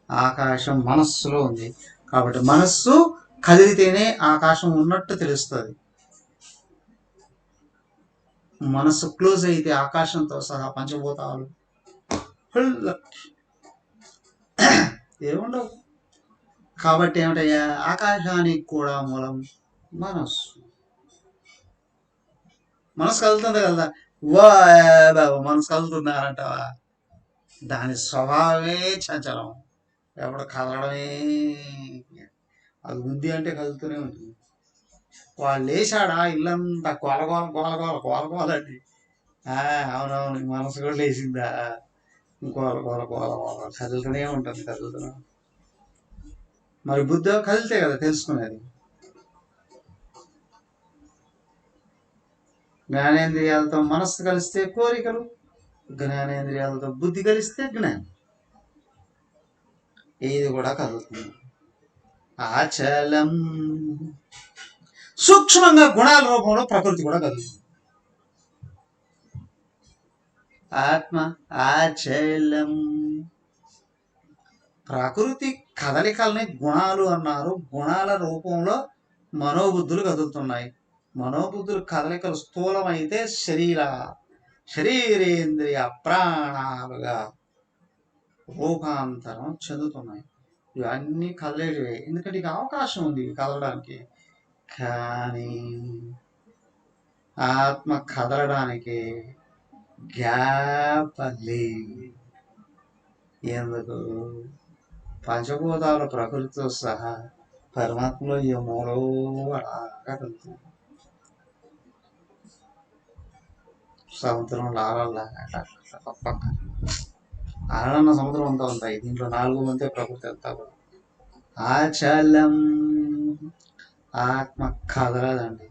ఆకాశం మనస్సులో ఉంది కాబట్టి మనస్సు కదిలితేనే ఆకాశం ఉన్నట్టు తెలుస్తుంది. మనస్సు క్లోజ్ అయితే ఆకాశంతో సహా పంచభూతాలు ఏముండవు. కాబట్టి ఏమిటయ్యా? ఆకాశానికి కూడా మూలం మనస్సు. మనసు కలుగుతుంది కదా. వా బాబు మనసు కలుగుతున్నారంటావా? దాని స్వభావమే చంచలం. ఎప్పుడు కదలడమే. అది ఉంది అంటే కదులుతూనే ఉంటుంది. వాళ్ళు లేచాడా ఇల్లంతా గోలగోల గోలగోల గోలగోలండి. అవునవును, మనసు కూడా లేచిందా? గోల గోల గోల గోల కదులుతూనే ఉంటుంది, కదులుతూనే. మరి బుద్ధి కదిలితే కదా తెలుసుకునేది. జ్ఞానేంద్రియాలతో మనస్సు కలిస్తే కోరికలు, జ్ఞానేంద్రియాలతో బుద్ధి కలిస్తే జ్ఞానం. ఇది కూడా కదులుతుంది. ఆచలం. సూక్ష్మంగా గుణాల రూపంలో ప్రకృతి కూడా కదులుతుంది. ఆత్మ ఆచలం. ప్రకృతి కదలికల్ని గుణాలు అన్నారు. గుణాల రూపంలో మనోబుద్ధులు కదులుతున్నాయి. మనోబుద్ధులు కదలికలు స్థూలమైతే శరీరేంద్రియ ప్రాణాలుగా రూపాంతరం చెందుతున్నాయి. ఇవన్నీ కదలేటివే, ఎందుకంటే ఇక అవకాశం ఉంది కదలడానికి. కానీ ఆత్మ కదలడానికి గ్యాప్ లేదు. ఎందుకు? పంచభూతాల ప్రకృతితో సహా పరమాత్మలో ఈ మూలో అలాగా కలుగుతుంది. సముద్రం లాలల్లాగా ఆడన్న సముద్రం అంతా ఉంటాయి. దీంట్లో 4 వంతే ప్రకృతి అంతా కూడా. అచలం. ఆత్మ కదలదండి.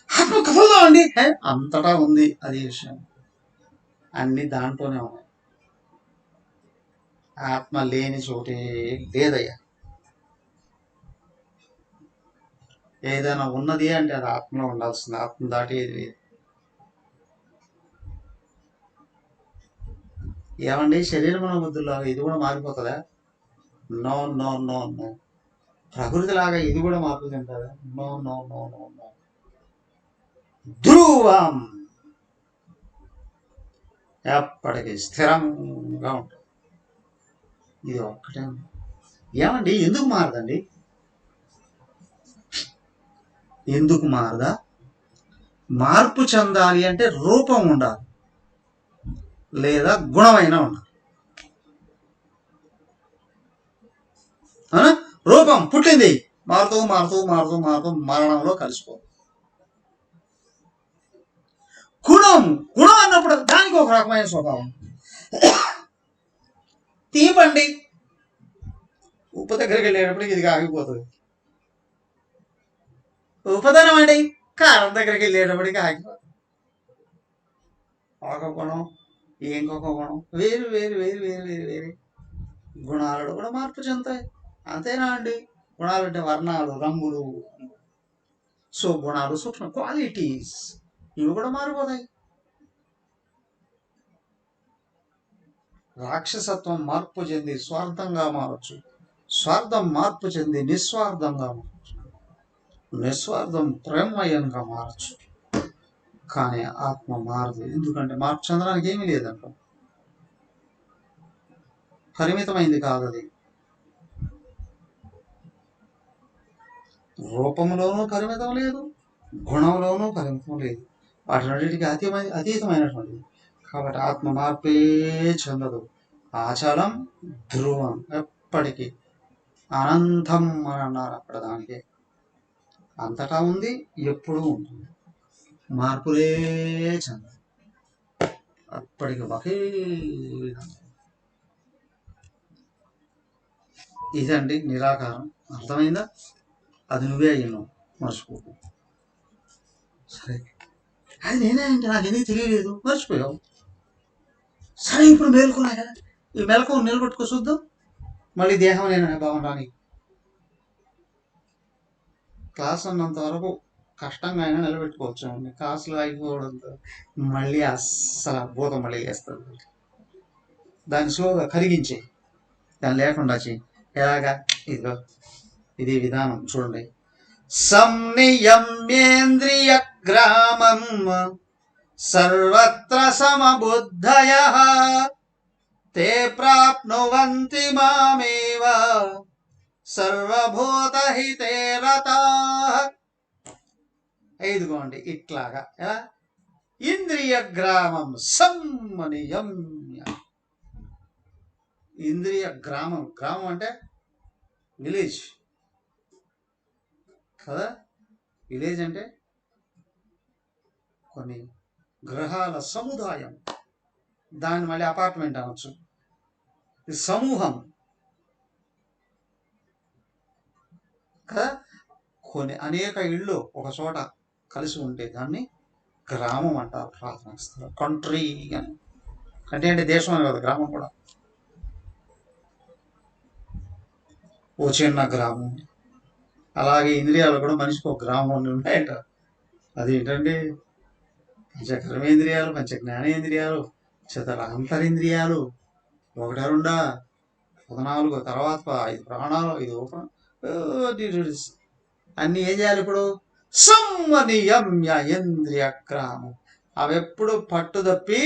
ఆత్మ కదలదా అండి? అంతటా ఉంది అది విషయం. అన్ని దాంట్లోనే ఉన్నాయి. ఆత్మ లేని చోటే లేదయ్యా. ఏదైనా ఉన్నది అంటే అది ఆత్మలో ఉండాల్సింది. ఆత్మ దాటి ఏది లేదు. ఏమండి, శరీరం బుద్ధుల్లాగా ఇది కూడా మారిపోతుందా? No no no no. ప్రకృతి లాగా ఇది కూడా మార్పు చెందుతుందా? No no no no no. ధ్రువం ఎప్పటికీ స్థిరంగా ఉంటుంది. ఇది ఒక్కటే. ఏమండి, ఎందుకు మారదండి? ఎందుకు మారదా? మార్పు చెందాలి అంటే రూపం ఉండాలి, లేదా గుణమైనా ఉండాలి. రూపం పుట్టింది, మారుతూ మారుతూ మారుతూ మారుతూ మరణంలో కలిసిపో. గుణం గుణం అన్నప్పుడు దానికి ఒక రకమైన స్వభావం. తీపండి, ఉప్పు దగ్గరికి వెళ్ళేటప్పటికి ఇది ఆగిపోతుంది. ఉపదనం అండి, కారం దగ్గరికి వెళ్ళేటప్పటికి ఆగిపోతుంది. ఒక గుణం ఇంకొక గుణం వేరు వేరు వేరు వేరు వేరు వేరు గుణాలలో కూడా మార్పు చెందుతాయి. అంతేనా అండి? గుణాలు అంటే వర్ణాలు, రంగులు. సో గుణాలు సూక్ష్మ క్వాలిటీస్, ఇవి కూడా మారిపోతాయి. రాక్షసత్వం మార్పు చెంది స్వార్థంగా మారచ్చు, స్వార్థం మార్పు చెంది నిస్వార్థంగా మారచ్చు, నిస్వార్థం ప్రేమయంగా మారచ్చు. కానీ ఆత్మ మారదు. ఎందుకంటే మార్పు చెందడానికి ఏమీ లేదంట. పరిమితమైంది కాదు అది. రూపంలోనూ పరిమితం లేదు, గుణంలోనూ పరిమితం లేదు. వాటిన్నిటికీ అతీతమైనటువంటిది. కాబట్టి ఆత్మ మార్పే చెందదు. ఆచలం ధ్రువం, ఎప్పటికీ అనంతం అని అన్నారు అక్కడ. దానికే అంతటా ఉంది, ఎప్పుడూ ఉంటుంది. మార్పులే చెందదు, అప్పటికి ఒకే విధంగా. ఇదండి నిరాకారం. అర్థమైందా? అది నువ్వే అయ్యావు, మర్చిపోకు. సరే, అది నేనే అంటే నాకేమీ తెలియలేదు, మర్చిపోయావు. సరే, ఇప్పుడు మేలుకున్నా కదా, ఈ మెలకు నిలబెట్టుకో చూద్దాం. మళ్ళీ దేహం నేననే భావన రాని. క్లాస్ ఉన్నంత వరకు కష్టంగా అయినా నిలబెట్టుకోవచ్చు. క్లాసులు అయిపోవడంతో మళ్ళీ అస్సలు భూతం మళ్ళీ వేస్తుంది. దాన్ని స్లోగా కరిగించే, దాన్ని లేకుండా చెయ్యి. ఎలాగా? ఇదిగో ఇది విధానం చూడండి. సంనియమ్యేంద్రియ గ్రామం సర్వత్ర సమబుద్ధయః తే ప్రాప్నువంతి మామేవ సర్వభూతహితే రతాః. ఇదిగోండి ఇట్లాగా. ఎలా? ఇంద్రియ గ్రామం సంనియమ్య. ఇంద్రియ గ్రామం, గ్రామం అంటే విలేజ్ కదా. విలేజ్ అంటే కొన్ని గ్రహాల సముదాయం. దాన్ని మళ్ళీ అపార్ట్మెంట్ అనొచ్చు. ఇది సమూహం కదా. కొన్ని అనేక ఇళ్ళు ఒక చోట కలిసి ఉంటే దాన్ని గ్రామం అంటారు. ప్రార్థన స్థలం, కంట్రీ అని. కంట్రీ అంటే దేశం అని కాదు, గ్రామం కూడా ఓ చిన్న గ్రామం. అలాగే ఇంద్రియాలు కూడా మనిషికి ఒక గ్రామం ఉన్నాయట. అదేంటండి? పంచకర్మేంద్రియాలు, పంచ జ్ఞానేంద్రియాలు, అంతరింద్రియాలు. 1, 2, 14, తర్వాత 5 ప్రాణాలు, 5 అన్ని ఏం చేయాలి ఇప్పుడు? సంనియమ్య ఇంద్రియ గ్రామం. అవి ఎప్పుడు పట్టుదప్పి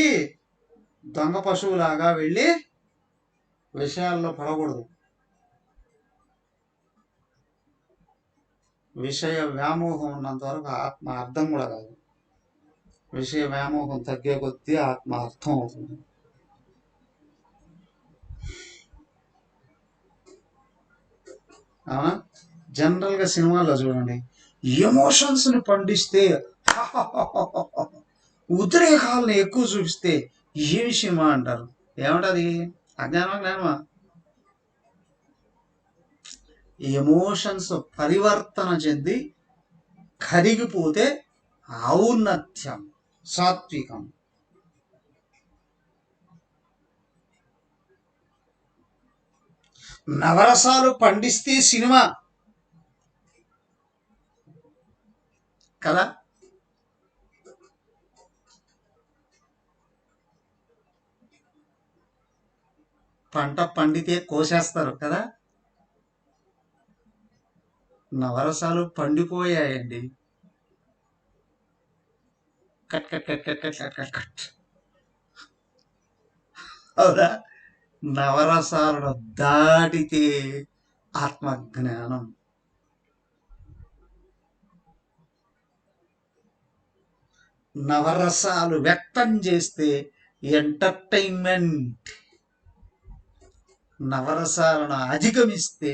దొంగ పశువులాగా వెళ్ళి విషయాల్లో పడకూడదు. విషయ వ్యామోహం ఉన్నంత వరకు ఆత్మ అర్థం కూడా కాదు. విషయ వ్యామోహం తగ్గే కొద్దీ ఆత్మ అర్థం అవుతుంది. అవునా? జనరల్గా సినిమాల్లో చూడండి, ఎమోషన్స్ని పండిస్తే, ఉద్రేకాలను ఎక్కువ చూపిస్తే ఏమి సినిమా అంటారు? ఏమంటది? అజ్ఞానమా జ్ఞానమా? ఎమోషన్స్ పరివర్తన చెంది కరిగిపోతే ఔన్నత్యం, సాత్వికం. నవరసాలు పండిస్తే సినిమా కదా. పంట పండితే కోసేస్తారు కదా. నవరసాలు పండిపోయాయండి. Cut cut cut cut cut cut cut cut. అవునా? నవరసాలను దాటితే ఆత్మజ్ఞానం. నవరసాలు వ్యక్తం చేస్తే ఎంటర్టైన్మెంట్. నవరసాలను అధిగమిస్తే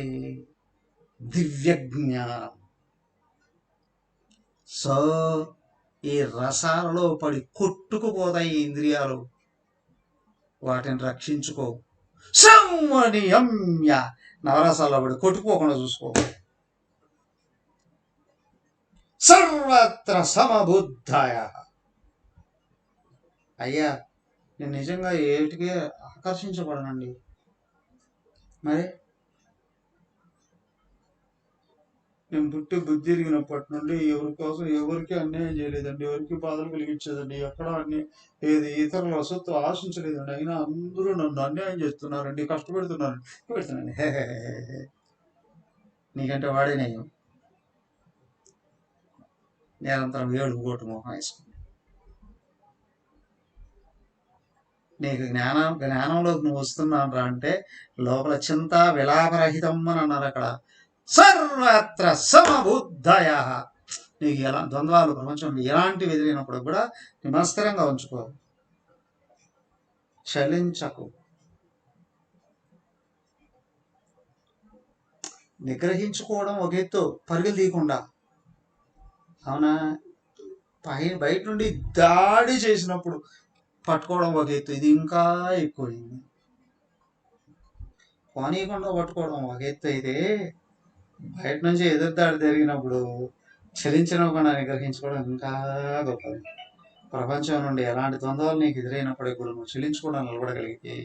దివ్య జ్ఞానం. సో ఈ రసాలలో పడి కొట్టుకుపోతాయి ఇంద్రియాలు, వాటిని రక్షించుకో. సంవనియమ్య, నవరసాల్లో పడి కొట్టుకోకుండా చూసుకో. సర్వత్ర సమబుద్ధాయ. అయ్యా, నేను నిజంగా ఏటికే ఆకర్షించబడనండి. మరి నేను పుట్టి బుద్ధి ఎరిగినప్పటి నుండి ఎవరి కోసం ఎవరికి అన్యాయం చేయలేదండి, ఎవరికి బాధలు కలిగించేదండి, ఎక్కడ ఏది ఇతరుల వసత్తు ఆశించలేదండి. అయినా అందరూ నన్ను అన్యాయం చేస్తున్నారండి, కష్టపెడుతున్నారండి. నీకంటే వాడే నయం. నిరంతరం ఏడు కోటు మొహం వేసుకుని నీకు జ్ఞానంలోకి నువ్వు వస్తున్నాను రా అంటే లోపల చింత విలాపరహితం అని అన్నారు అక్కడ. సర్వత్ర సమబుద్ధయ. నీకు ఎలా ద్వంద్వాలు ప్రపంచంలో ఎలాంటివి ఎదిరినప్పుడు కూడా నిమస్కరంగా ఉంచుకో, చలించకు. నిగ్రహించుకోవడం ఒక ఎత్తు, పరుగులు తీయకుండా. అవునా? బయట నుండి దాడి చేసినప్పుడు పట్టుకోవడం ఒక ఎత్తు, ఇది ఇంకా ఎక్కువైంది. పోనీయకుండా పట్టుకోవడం ఒక ఎత్తు అయితే, బయట నుంచి ఎదురుదాడి జరిగినప్పుడు చలించకుండా నిగ్రహించుకోవడం ఇంకా గొప్పది. ప్రపంచం నుండి ఎలాంటి ద్వంద్వాలు నీకు ఎదురైనప్పటికీ కూడా నువ్వు చెల్లించుకోవడం నిలబడగలిగితే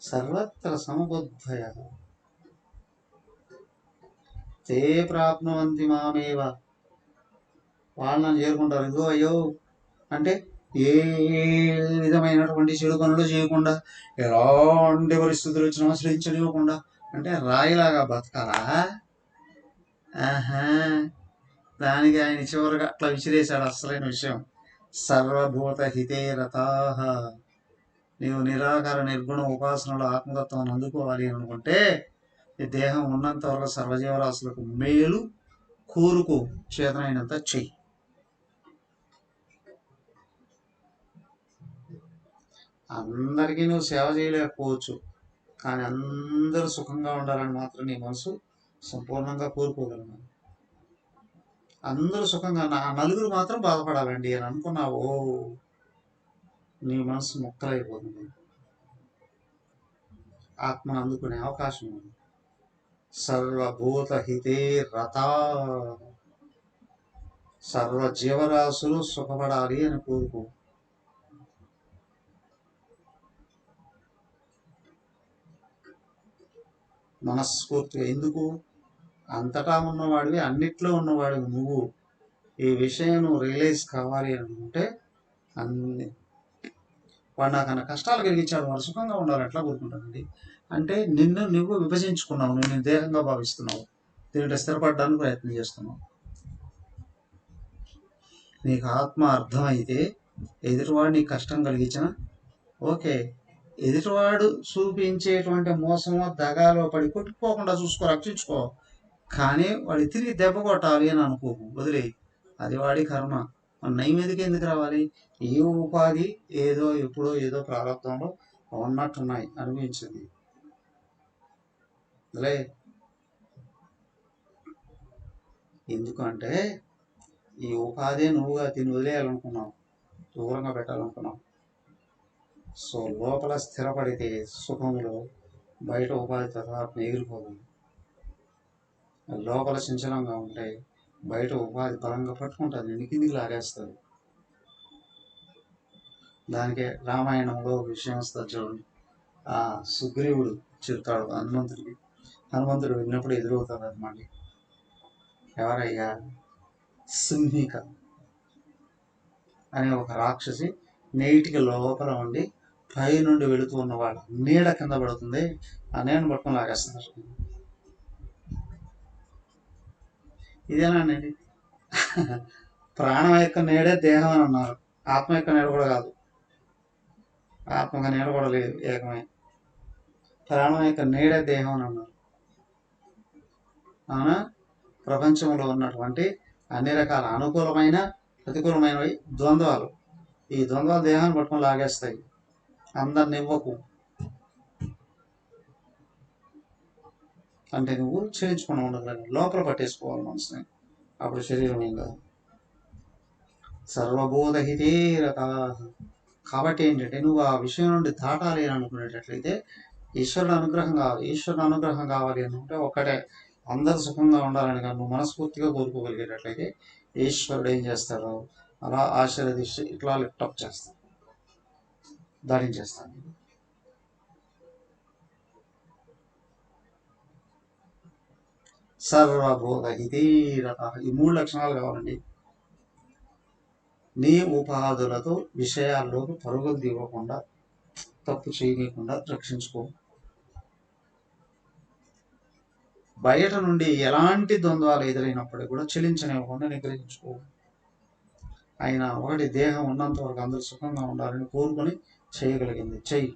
సర్వత్ర సమబుద్ధయ తే ప్రాప్నువంతి మామేవ. వాళ్ళని చేరుకుంటారు. ఇదిగో అయ్యో అంటే ఏ విధమైనటువంటి చెడు పనులు చేయకుండా, ఎలాంటి పరిస్థితులు వచ్చినా ఆశ్రయించనివ్వకుండా, అంటే రాయిలాగా బతకాలా? ఆహా, దానికి ఆయన చివరిగా అట్లా విసిరేశాడు అసలైన విషయం. సర్వభూత హితే రతాః. నీవు నిరాకార నిర్గుణ ఉపాసనలో ఆత్మతత్వాన్ని అందుకోవాలి అనుకుంటే ఈ దేహం ఉన్నంత వరకు సర్వజీవరాశులకు మేలు కోరుకో, చేతనైనంత చెయ్యి. అందరికీ నువ్వు సేవ చేయలేకపోవచ్చు, కానీ అందరూ సుఖంగా ఉండాలని మాత్రం నీ మనసు సంపూర్ణంగా కోరుకోగలను. అందరూ సుఖంగా, నా నలుగురు మాత్రం బాధపడాలండి అని అనుకున్నావు, నీ మనసు ముక్కలైపోతుంది. ఆత్మను అందుకునే అవకాశం ఉంది. సర్వభూత హితే రతా. సర్వ జీవరాశులు సుఖపడాలి అని కోరుకో. మనస్ఫూర్తిగా. ఎందుకు? అంతటా ఉన్నవాడివి, అన్నిట్లో ఉన్నవాడివి నువ్వు. ఈ విషయం నువ్వు రియలైజ్ కావాలి అనుకుంటే అన్ని వాడు నాకన్నా కష్టాలు కలిగించాడు, వాడు సుఖంగా ఉండాలి ఎట్లా కోరుకుంటానండి అంటే నిన్ను నువ్వు విభజించుకున్నావు, నేను దేహంగా భావిస్తున్నావు, దీంట్లో స్థిరపడడానికి ప్రయత్నం చేస్తున్నావు. నీకు ఆత్మ అర్థమైతే ఎదుటివాడు నీకు కష్టం కలిగించిన ఓకే, ఎదుటివాడు చూపించేటువంటి మోసమో దగాలో పడి కొట్టుకోకుండా చూసుకో, రక్షించుకో. కానీ వాడి తిరిగి దెబ్బ కొట్టాలి అని అనుకోకు, వదిలేయి. అది వాడి కర్మ. నయం ఎందుకు రావాలి? ఈ ఉపాధి ఏదో ఎప్పుడో ఏదో ప్రారంభంలో ఉన్నట్టున్నాయి అనిపించింది. వదిలే. ఎందుకంటే ఈ ఉపాధి నువ్వుగా తిని వదిలేయాలనుకున్నావు, దూరంగా పెట్టాలనుకున్నావు. సో లోపల స్థిరపడితే సుఖంలో బయట ఉపాధితో ఆత్మ ఎగిరిపోతుంది. లోపల చంచలంగా ఉంటే బయట ఉపాధి బలంగా పట్టుకుంటుంది, కిందికి లాగేస్తుంది. దానికే రామాయణంలో విషయం వస్తుంది చూడండి. ఆ సుగ్రీవుడు చెప్తాడు హనుమంతుడికి, హనుమంతుడు విన్నప్పుడు ఎదురవుతాడు అనమాట. ఎవరయ్యా? సింహిక అనే ఒక రాక్షసి నీటికి లోపల ఉండి పై నుండి వెళుతూ ఉన్నవాడు నీడ కింద పడుతుంది, ఆ నీడను పట్టుకొని లాగేస్తున్నారు. ఇదేనండి ప్రాణం యొక్క నీడే దేహం అని అన్నారు, ఆత్మ యొక్క నీడ కూడా కాదు. ఆత్మక నీడ కూడా లేదు, ఏకమే. ప్రాణం యొక్క నీడే దేహం అని అన్నారు. అవునా? ప్రపంచంలో ఉన్నటువంటి అన్ని రకాల అనుకూలమైన ప్రతికూలమైనవి ద్వంద్వాలు. ఈ ద్వంద్వాలు దేహాన్ని పట్టుకొని లాగేస్తాయి. అందరిని ఇవ్వకు అంటే నువ్వు చేయించుకుని ఉండగలవు, లోపల పట్టేసుకోవాలి మనసుని, అప్పుడు శరీరం ఏం కాదు. సర్వబోధహితేరత. కాబట్టి ఏంటంటే నువ్వు ఆ విషయం నుండి దాటాలి అని అనుకునేటట్లయితే ఈశ్వరుడు అనుగ్రహం కావాలి. ఈశ్వరుడు అనుగ్రహం కావాలి అనుకుంటే ఒక్కటే, అందరు సుఖంగా ఉండాలని కానీ నువ్వు మనస్ఫూర్తిగా కోరుకోగలిగేటట్లయితే ఈశ్వరుడు ఏం చేస్తాడో అలా ఆశీర్వదిస్తే ఇట్లా లిఫ్టప్ చేస్తాడు, ధరించేస్తాడు. సర్వబోధహితేరత. ఈ 3 లక్షణాలు కావాలండి. నీ ఉపాధులతో విషయాల్లోకి పరుగులు తీయకుండా, తప్పు చేయకుండా రక్షించుకో. బయట నుండి ఎలాంటి ద్వంద్వాలు ఎదురైనప్పటికీ కూడా చెలించనివ్వకుండా నిగ్రహించుకో. అయినా ఒకటి, దేహం ఉన్నంత వరకు అందరూ సుఖంగా ఉండాలని కోరుకొని చేయగలిగింది చెయ్యి.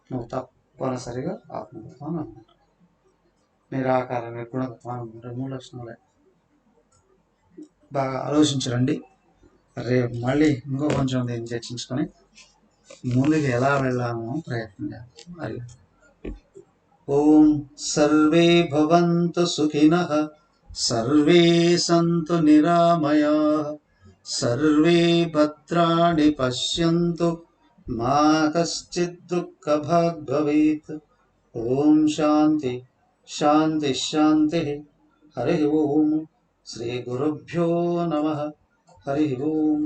నువ్వు తప్పనిసరిగా ఆత్మతత్వం అన్నమాట. నిరాకార నిర్గుణతత్వం 3 లక్షణాలే. బాగా ఆలోచించరండి. రేపు మళ్ళీ ఇంకో కొంచెం దీన్ని చర్చించుకొని ముందుకు ఎలా వెళ్ళామో ప్రయత్నం చేద్దాం. అది ఓం సర్వే భవంతు సుఖినః, సర్వే సంతు నిరామయాః, సర్వే భద్రాణి పశ్యంతు, మా కశ్చిద్ దుఃఖభాగ్ భవేత్. ఓం శాంతి శాంతి శాంతి. హరి ఓం. శ్రీ గురుభ్యో నమః. హరి ఓం.